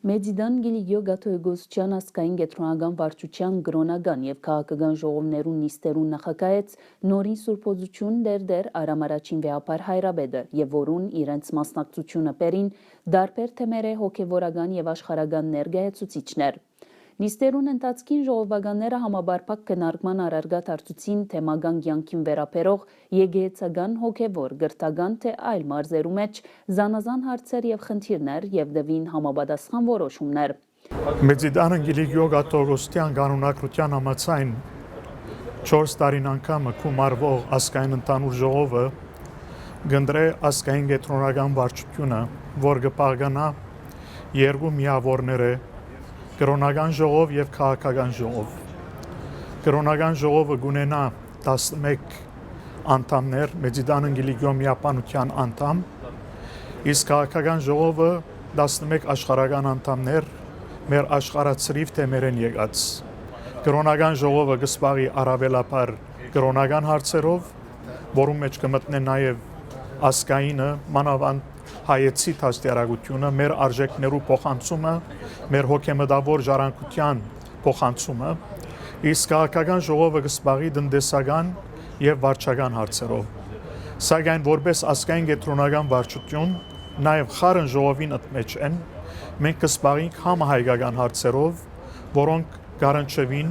Մեծիդան Գիլիգիո Գաթոյգոսյան ասկային գետրոնական վարչության գրոնական եւ քաղաքական ժողովներուն նիստերուն նախակայեց նորին սուրբոզություն դերդեր արամարաչին վեապար հայրաբեդը եւ որուն իրենց մասնակցությունը պերին դարբեր թեմերը հոգեվորական եւ աշխարհական ներգայացուցիչներ Նիստերուն ընթացքին ժողովականները համաբարփակ քննարկման առարգատ արծուցին թեմական կյանքին վերապերող եգեյցական հոգևոր գրթական թե այլ մարզերու մեջ զանազան հարցեր եւ խնդիրներ եւ դվին համապատասխան որոշումներ Մեծիդան Գիլիգիո Գաթոյգոսյան կանոնակրության համաձայն 4 տարին անգամ կումարվող ասկային ընդհանուր ժողովը գնդրե ասկային գետրոնական վարչությունը, որ կպահկանա երկու միավորները Կրոնական ժողով եւ քաղաքական ժողով։ Կրոնական ժողովը գունենա 11 անդամներ, Մեծիդան Գիլիգիո միապանության անդամ, իսկ քաղաքական ժողովը 11 աշխարհական անդամներ, մեր աշխարհացրիվ թեմերեն եկած։ Կրոնական ժողովը կսպաղի առավելապար կրոնական հարցերով, որում մեջ կմտնե նաեւ ասկայինը, մանավանդ հայեցի դաստիարակությունը, մեր արժեքներու փոխանցումը, մեր հոգեմտավոր ժառանգության փոխանցումը, իսկ քաղաքական ժողովը կսպաղի տնտեսական եւ վարչական հարցերով։ Սակայն որպես ասկային գետրոնական վարչություն, նաեւ խարն ժողովին ըտմեջ են, մենք կսպաղենք համահայկական հարցերով, որոնք գարանչվին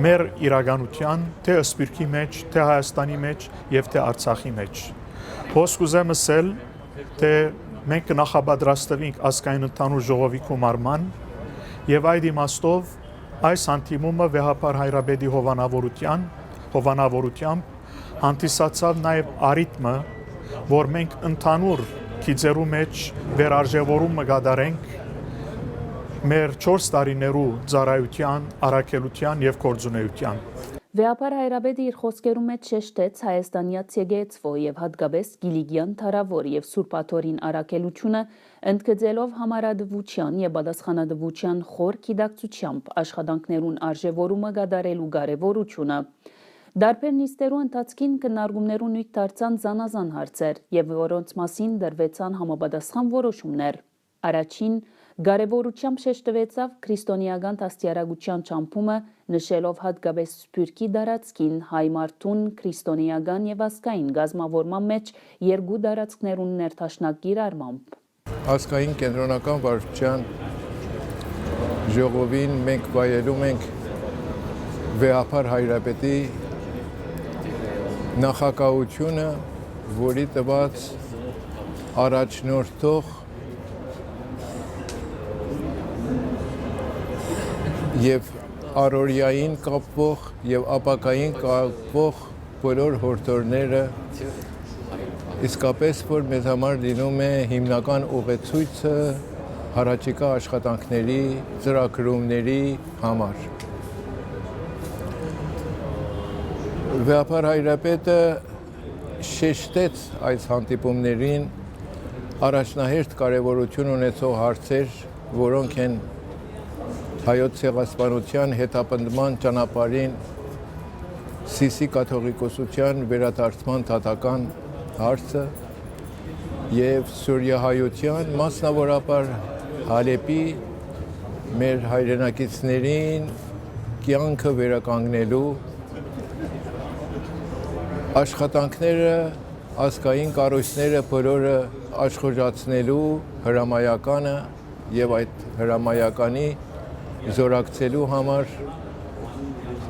մեր իրականության, թե Սփյուռքի մեջ, թե Հայաստանի մեջ եւ թե Արցախի մեջ։ Հոս կուզեմ ասել, թե մենք նախապատրաստվենք ասկային ընդհանուր ժողովի կոմարման եւ այդ իմաստով այս հանդիպումը վեհապար հայրաբեդի հովանավորությամբ հանդիսացավ նաեւ առիթը, որ մենք ընդհանուր քիծերու մեջ վերարժևորումը կատարենք մեր 4 տարիներու ծառայության, առաքելության եւ գործունեության Վեապար հայրաբեդը իր խոսքերու մեջ շեշտեց Հայաստանյաց եկեղեցվո եւ հատկապես Գիլիգյան Թարավոր եւ Սուրբ Աթորին առաքելությունը ընդգծելով համարադվության եւ պատասխանատվության խոր գիտակցությամբ աշխատանքներուն արժևորումը կատարելու կարեւորությունը Դարբեր նիստերու ընթացքին քննարկումներու նույն դարձան զանազան հարցեր եւ որոնց մասին դրվեցան համապատասխան որոշումներ Առաջին Կարևորությամբ շեշտվեցավ քրիստոնեական դաստիարակության ճամփումը, նշելով հատկապես Սփյուռքի դարածքին հայ մարդուն քրիստոնեական եւ ազգային գազմավորման մեջ երկու դարածքներուն ներդաշնակիր արմամբ։ Ազգային կենտրոնական վարչության ժողովին մենք վայելում ենք վեհապար հայրապետի նախագահությունը, որի տված առաջնորդող եւ առօրյային կապվող եւ ապակային կապվող բոլոր հորդորները իսկապես որ մեզ համար լինում է հիմնական ուղեցույցը հարաճիկա աշխատանքների ծրագրումների համար Վեհապար հայրապետը շեշտեց այս հանդիպումներին առաջնահերթ կարևորություն ունեցող հարցեր, որոնք են հայոց ցեղասպանության հետապնդման ճանապարհին Սիսի կաթողիկոսության վերադարձման դատական հարցը եւ սուրյահայության մասնավորապես Հալեպի մեր հայրենակիցներին կյանքը վերականգնելու աշխատանքները ազգային կառույցները բոլորը աշխուժացնելու հրամայականը եւ այդ հրամայականի զորակցելու համար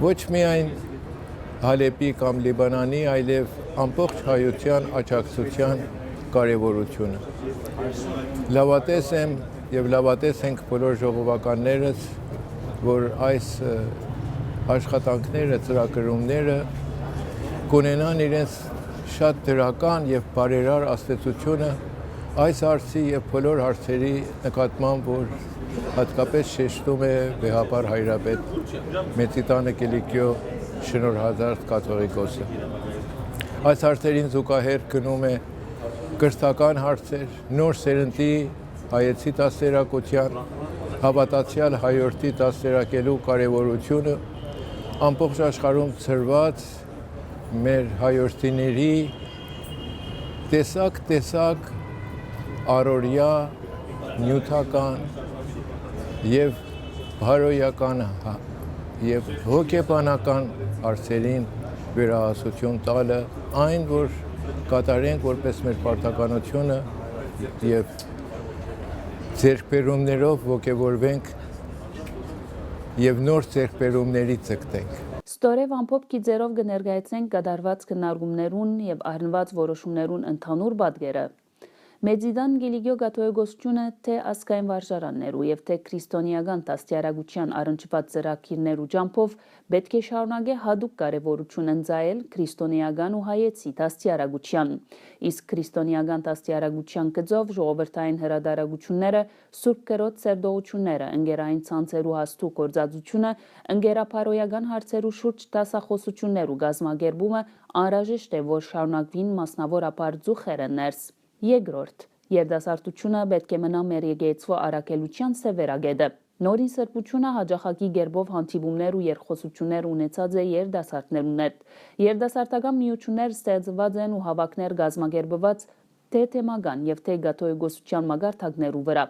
ոչ միայն Հալեպի կամ Լիբանանի, այլև ամբողջ հայության աջակցության կարևորությունը։ Լավատես եմ եւ լավատես ենք բոլոր ժողովականներս, որ այս աշխատանքները, ծրագրումները կունենան իրենց շատ դրական եւ բարերար աստեցությունը այս հարցի եւ բոլոր հարցերի նկատմամբ, որ հատկապես շեշտում է վեհապար հայրապետ Մեծիդան Գիլիգիո շնորհազարդ կաթողիկոսը։ Այս հարցերին զուգահեռ գնում է կրթական հարցեր, նոր սերնդի հայեցի դաստիարակության, հավատացյալ հայորդի դաստիարակելու կարևորությունը, ամբողջ աշխարհում ծրված մեր հայորդիների տեսակ առօրյա նյութական եւ բարոյական եւ հոգեբանական հարցերին վերահասություն տալը, այն որ կատարենք որպես մեր պարտականությունը եւ ձեռքբերումներով ոգևորվենք եւ նոր ձեռքբերումների ցկտենք։ Ստորև ամփոփ գիծերով կներկայացնենք կատարված քննարկումներուն եւ առնված որոշումներուն ընդհանուր պատկերը։ Մեծիդան Գիլիգիո գաթոյգոսությունը թե ասկային վարժարաններու եւ թե քրիստոնեական դաստիարակության առնչված ծրագիրներու ջամփով պետք է շարունակե հadoop կարեւորություն ընձայել քրիստոնեական ու հայեցի դաստիարակության, իսկ քրիստոնեական դաստիարակության գծով ժողովրդային հրադարագությունները, սուրբ կրոտ սերդողությունները, ընկերային ցանցերու հաստու գործածությունը, ընկերապարոյական հարցերու շուրջ դասախոսություններու գազմագերբումը անհրաժեշտ է, որ շարունակվին մասնավորապես ծուխերը ներս։ Երկրորդ, երդասարտությունը պետք է մնա մեր եկեղեցու առաքելության սևերագետը։ Նորին սրբությունը հաջախակի գերբով հանդիպումներ ու երկխոսություններ ունեցած է երդասարտներուն հետ։ Երդասարտական միություններ ստեղծված են ու հավաքներ գազմագերբված թե թեմական եւ թե գաթոյգոսության մագարտակներու վրա։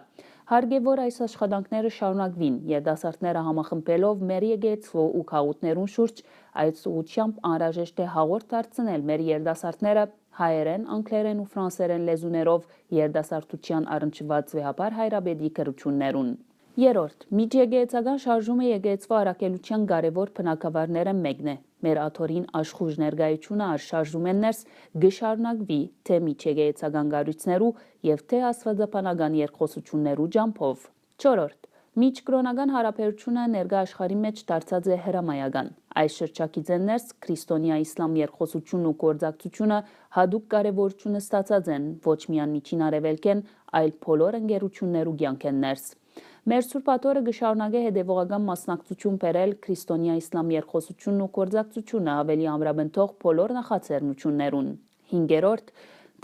Հարկ է, որ այս աշխատանքները շարունակվին, երդասարտները համախմբելով մեր եկեղեցու ու քաղաքներուն շուրջ այս ուղղությամբ անհրաժեշտ է հաղորդ դարձնել մեր երդասարտները հայերեն, անգլերեն ու ֆրանսերեն լեզուներով երդասարտության առնչված վեհապար հայրաբեդի կրություններուն։ Երորդ, միջեկեղեցական շարժումը եկեղեցու առաքելության կարևոր բնակավարները մեկն է։ Մեր աթորին աշխուժ ներկայությունը առ շարժումեն ներս գշարունակվի թե միջեկեղեցական կառույցներու եւ թե աստվածաբանական երկխոսություններու ջամփով։ Չորրորդ, միջկրոնական հարաբերությունը ներկա աշխարհի մեջ դարձած է հրամայական։ Այս շրջակիցեն ներս քրիստոնյա իսլամ երկխոսությունն ու գործակցությունը հadoop կարևորություն ստացած են ոչ միայն միջին արևելքեն, այլ բոլոր ընկերություններու կյանքեն ներս։ Մեր Սուրբ Աթոռը գշարունակե հետևողական մասնակցություն բերել քրիստոնյա իսլամ երկխոսությունն ու գործակցությունը ավելի ամրապնդող բոլոր նախաձեռնություններուն։ Հինգերորդ,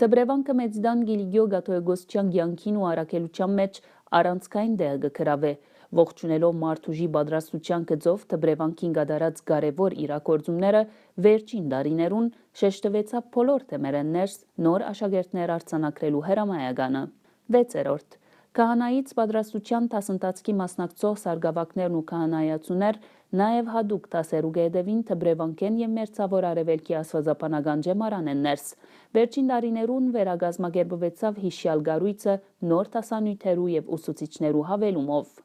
Տբրևանքը Մեծիդան Գիլիգիո գաթոյգոսության կյանքին ու առաքելության մեջ առանցքային դեղ կգրավե, ողջունելով մարդուժի պատրաստության գծով Տբրևանքին կատարած կարևոր իրագործումները վերջին տարիներուն շեշտվեցավ բոլոր թեմերեն ներս նոր աշակերտներ արձանագրելու հրամայականը։ Վեցերորդ, Քահանայից պատրաստության դասընթացքի մասնակցող սարգսակներն ու քահանայացուներ նաև հadoop դասերու գեդևին Տբրևանքեն եւ Մերձավոր Արևելքի աստվածաբանական ջեմարանեն ներս։ Վերջին տարիներուն վերագազմագերբվեցավ հիշյալ գառույցը նոր դասանյութերու եւ ուսուցիչներու հավելումով։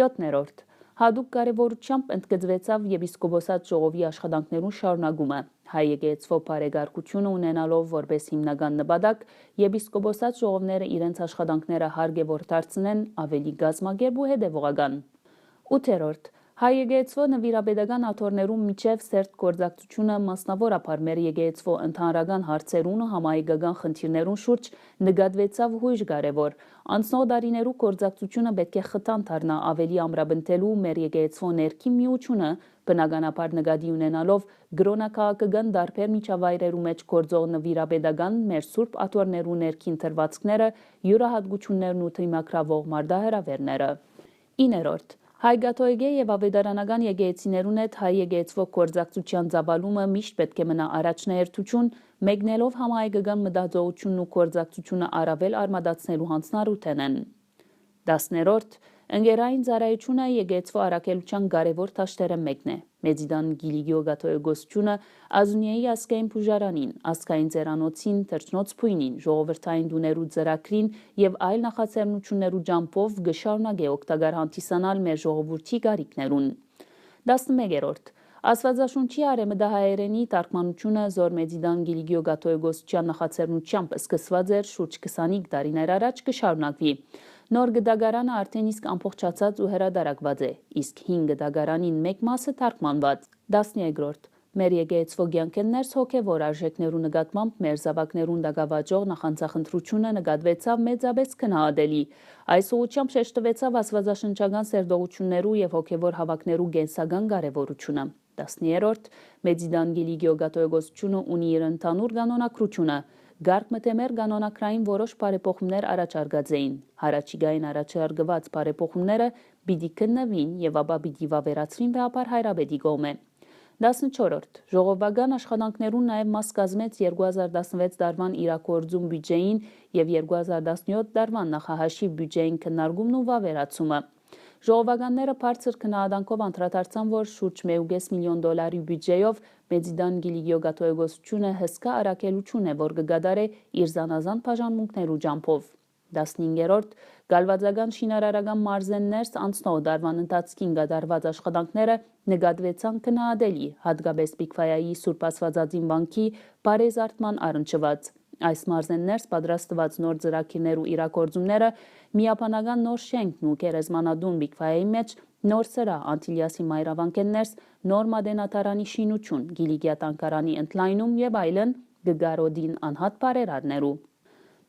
7-րդ Հadoop կարևորությամբ ընդգծվեցավ եպիսկոպոսատ ժողովի աշխատանքներուն շարունակումը։ Հայ եկեղեցու բարեկարգությունը ունենալով որպես հիմնական նպատակ, եպիսկոպոսատ ժողովները իրենց աշխատանքները հարկ է որ դարձնեն ավելի գազմագերբ ու հետևողական։ 8-րդ Հայ եկեղեցու նվիրապետական աթոռներու միջև սերտ գործակցությունը մասնավորապես մեր եկեղեցու ընդհանրական հարցերուն ու համահայկական խնդիրներուն շուրջ նկատվեցավ հույժ կարևոր։ Անցնող տարիներու գործակցությունը պետք է խթան դառնա ավելի ամրապնդելու մեր եկեղեցու ներքին միությունը, բնականաբար նկատի ունենալով գրոնակաղաքական տարբեր միջավայրերու մեջ գործող նվիրապետական մեր Սուրբ Աթոռներու ներքին դրվածքները, յուրահատկություններն ու թիմակրավող մարտահրավերները։ 9-րդ Հայ գաթոյգե եւ ավետարանական եկեղեցիներուն հետ հայ եկեղեցու գործակցության ծավալումը միշտ պետք է մնա առաջնահերթություն, մեկնելով համահայկական մտածողությունն ու գործակցությունը առավել արմատացնելու հանձնառութենեն։ 10-րդ Ընկերային ծառայությունը եկեղեցու առաքելության կարևոր դաշտերը մեկն է։ Մեծիդան Գիլիգիո գաթոյգոսությունը ազունիայի ասկային բուժարանին, ասկային ծերանոցին, թրջնոց փույնին, ժողովրդային դուներու ծրագրին եւ այլ նախաձեռնություններու ջամփով գշարունակե օգտակար հանդիսանալ մեր ժողովրդի գարիքներուն։ 11-րդ Աստվածաշունչի արեմդահայերենի թարգմանությունը Զոր Մեծիդան Գիլիգիո գաթոյգոսության նախաձեռնությամբ սկսված էր շուրջ 25 տարիներ առաջ կշարունակվի։ Նոր գդագարանը արդեն իսկ ամբողջացած ու հրադարակված է, իսկ 5 գդագարանին մեկ մասը թարգմանված։ 12-րդ Մեր եկեղեցու կյանքեն ներս հոգևոր արժեքներու նկատմամբ մեր զավակներուն դակավաճող նախանձախնդրությունը նկատվեցավ մեծապես քննադելի։ Այս ուղղությամբ շեշտվեցավ աստվածաշնչական սերտողություններու եւ հոգևոր հավաքներու կենսական կարեւորությունը։ 13-րդ Մեծիդան Գիլիգիո գաթոյգոսությունը ունի իր ընդհանուր կանոնակրությունը։ Գարկ մտեմեր կանոնակրային որոշ բարեփոխումներ առաջարկած էին։ Հարաճիգային առաջարկված բարեփոխումները պիտի քննվին եւ ապա պիտի վավերացվին վեհապար հայրաբեդի կողմէ։ 14-րդ Ժողովական աշխատանքներուն նաև մաս կազմեց 2016 տարվան իրագործում բյուջեին եւ 2017 տարվան նախահաշիվ բյուջեին քննարկումն ու վավերացումը։ Ժողովականները բարձր քննադատանքով անդրադարձան, որ շուրջ $1.5 միլիոն բյուջեով Մեծիդան Գիլիգիո գաթողիկոսությունը հսկա առաքելություն է, որ կգադարե իր զանազան բաժանմունքներու ջամփով։ 15-րդ գալվածական շինարարական մարզեններս անցնող դարվան ընթացքին կատարված աշխատանքները նկատվեցան քննադատելի, հատկապես Պիկվայայի Սուրբ Աստվածածին վանքի բարեզարդման առնչված։ Այս մարզեններս պատրաստված նոր ծրագիրներու իրագործումները միապանական նոր շենքն ու գերեզմանադուն Պիկվայայի մեջ նոր սրահ Անտիլիասի մայրավանքներս նոր մատենադարանի շինություն Գիլիգիա տանկարանի ընդլայնում եւ այլն գգարոդին անհատ բարերարներու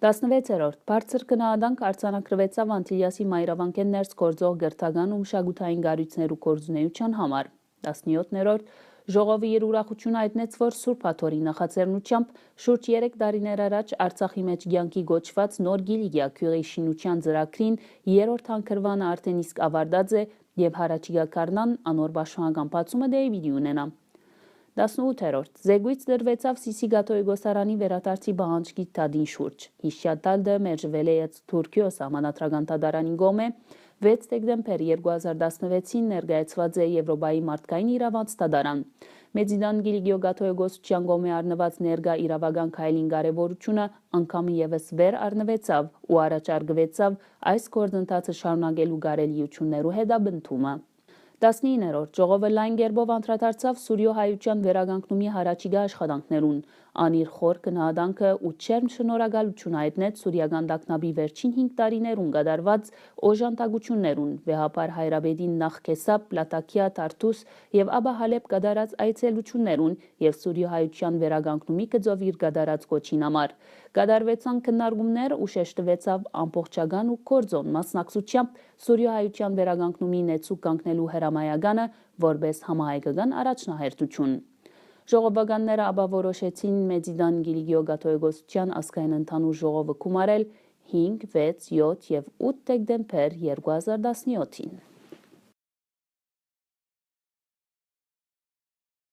16-րդ բարձր քննադատանք արձանագրվեցավ Անտիլիասի մայրավանքներս գործող գրթական ու մշակութային գառույցներու գործունեության համար 17-րդ Ժողովը իր ուրախությունը հայտնեց, որ Սուրբ Աթորի նախաձեռնությամբ շուրջ 3 տարիներ առաջ Արցախի մեջ կյանքի գոչված նոր Գիլիգիա քյուրի շինության ծրագրին 3-րդ հանգրվանը արդեն իսկ ավարտած է եւ հարաճիգա կառնան անոր պաշտոնական բացումը դեպի ունենա 18-րդ Զեկույց դրվեցավ Սիսի գաթողիկոսարանի վերադարձի բանջկի տադին շուրջ Հիշյատալդը մեջվելեյց Թուրքիո սահմանադրական դատարանի գոմե 6 դեկտեմբեր 2016-ին ներկայացված է Եվրոպայի մարդկային իրավանց դատարան։ Մեծիդան Գիլիգիո գաթողիկոսության գոմե առնված ներկա իրավական քայլին կարևորությունը անգամ եւս վեր առնվեցավ ու առաջարկվեցավ այս գործընթացը շարունակելու կարելիություններու հետաբնթումը։ 19-րդ Ժողովը լայն գերբով անդրադարձավ Սուրիո հայության վերականգնումի հարաճիգա աշխատանքներուն, անիր խոր քննադատանքը ու չերմ շնորհակալություն հայտնեց Սուրիական տագնապի վերջին 5 տարիներուն կատարված օժանդակություններուն, վեհապար Հայրաբեդին նախ Քեսապ, Լատակիա, Տարտուս եւ ապա Հալեբ կատարած այցելություններուն եւ Սուրիո հայության վերականգնումի գծով իր կատարած կոչին համար։ Կատարվեցան քննարկումներ ու շեշտվեցավ ամբողջական ու կորձոն մասնակցությամբ Սուրիո հայության վերականգնումի նեցուկ կանգնելու հրամայականը որպես համահայկական առաջնահերթություն։ Ժողովականները ապա որոշեցին Մեծիդան Գիլիգիո գաթողիկոսության ազգային ընդհանուր ժողովը գումարել 5, 6, 7 եւ 8 դեկտեմբեր 2017-ին։